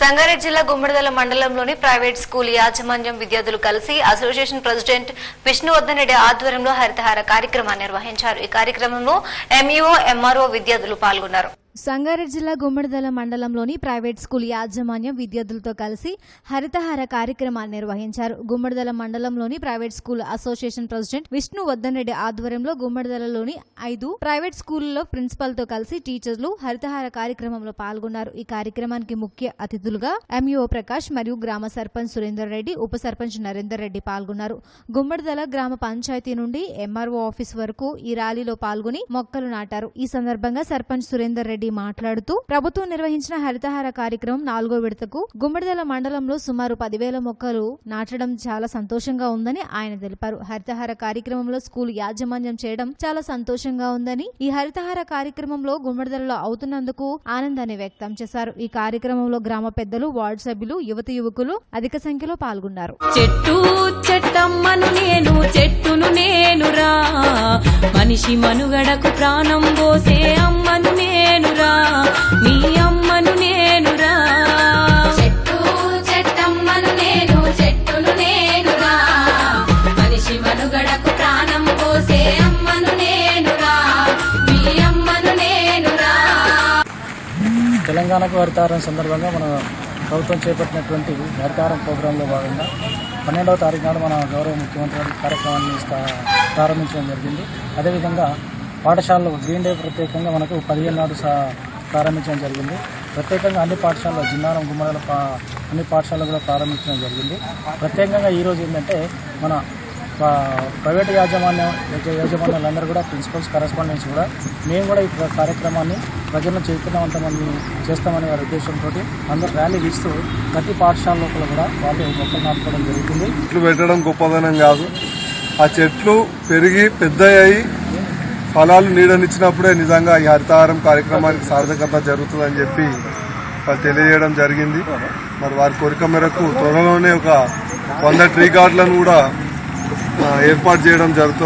సంగారెడ్డి జిల్లా గుమ్మడిదల మండలంలోని private school యాజమాన్యం విద్యార్థులు కలిసి అసోసియేషన్ ప్రెసిడెంట్ విష్ణువర్ధన్ రెడ్డి ఆధ్వర్యంలో హరితహార కార్యక్రమాన్ని నిర్వహించారు. ఈ కార్యక్రమంలో ఎంఈఓ, ఎంఆర్ఓ విద్యార్థులు పాల్గొన్నారు. సంగారెడ్డి జిల్లా గుమ్మడిదల మండలంలోని ప్రైవేట్ స్కూల్ యాజమాన్యం విద్యార్థులతో కలిసి హరితహార కార్యక్రమాన్ని నిర్వహించారు. గుమ్మడిదల మండలంలోని private school association president Vishnuvardhan Reddy ఆధ్వర్యంలో గుమ్మడిదలలోని 5 ప్రైవేట్ స్కూళ్లలో ప్రిన్సిపల్ తో కలిసి టీచర్లు హరితహార కార్యక్రమంలో పాల్గొన్నారు. ఈ కార్యక్రమానికి ముఖ్య అతిథులుగా ఎంఈఓ ప్రకాష్ మరియు గ్రామ సర్పంచ్ సురేందర్ రెడ్డి, ఉప సర్పంచ్ నరేందర్ రెడ్డి పాల్గొన్నారు. గుమ్మడిదల గ్రామ పంచాయతీ నుండి ఎంఆర్ఓ ఆఫీస్ వరకు ఈ ర్యాలీలో పాల్గొని మొక్కలు నాటారు. ఈ సందర్భంగా సర్పంచ్ సురేందర్ రెడ్డి మాట్లాడుతూ ప్రభుత్వం నిర్వహించిన హరితహార కార్యక్రమం 4వ విడతకు గుమ్మడిదల మండలంలో సుమారు 10,000 మొక్కలు నాటడం చాలా సంతోషంగా ఉందని ఆయన తెలిపారు. హరితహార కార్యక్రమంలో స్కూల్ యాజమాన్యం చేయడం చాలా సంతోషంగా ఉందని, ఈ హరితహార కార్యక్రమంలో గుమ్మడిదలలో అవుతున్నందుకు ఆనందాన్ని వ్యక్తం చేశారు. ఈ కార్యక్రమంలో గ్రామ పెద్దలు, వార్డు సభ్యులు, యువకులు అధిక సంఖ్యలో పాల్గొన్నారు. చెట్టమ్మను నేను, చెట్టును నేనురా, మనిషి మనుగడకు ప్రాణం పోసే అమ్మను నేనురా, మీ అమ్మను నేనురా. చెట్టమ్మను నేను, చెట్టును నేనురా, మనిషి మనుగడకు ప్రాణం పోసే అమ్మను నేనురా, మీ అమ్మను నేనురా. తెలంగాణకు హరితహారం సందర్భంగా మన ప్రభుత్వం చేపట్టినటువంటి హరితహారం ప్రోగ్రాంలో భాగంగా 12వ తారీఖు నాడు మన గౌరవ ముఖ్యమంత్రి గారి కార్యక్రమాన్ని ప్రారంభించడం జరిగింది. అదేవిధంగా పాఠశాలలో గ్రీన్ డే ప్రత్యేకంగా మనకు 15 నాడు ప్రారంభించడం జరిగింది. ప్రత్యేకంగా అన్ని పాఠశాలలో జిన్నారం, గుమ్మడిదల అన్ని పాఠశాలలో కూడా ప్రారంభించడం జరిగింది. ప్రత్యేకంగా ఈరోజు ఏంటంటే మన ప్రైవేట్ యాజమాన్యాలందరూ కూడా ప్రిన్సిపల్స్, కరెస్పాండెంట్స్ కూడా మేము కూడా ఈ కార్యక్రమాన్ని ప్రజలను చైతన్యవంతమని చేస్తామనే వారి ఉద్దేశంతో అందరూ ర్యాలీ ఇస్తూ ప్రతి పాఠశాల లోపల కూడా వాళ్ళు మొక్కలు నాటుకోవడం జరుగుతుంది. చెట్లు పెట్టడం గొప్పదనం కాదు, ఆ చెట్లు పెరిగి పెద్దయ్యి ఫలాలు నీడనిచ్చినప్పుడే నిజంగా ఈ హరితహారం కార్యక్రమానికి సార్థకత జరుగుతుందని చెప్పి వాళ్ళు తెలియజేయడం జరిగింది. మరి వారి కోరిక మేరకు త్వరలోనే ఒక 100 ట్రీ గార్డులను కూడా ఏర్పాటు చేయడం జరుగుతుంది.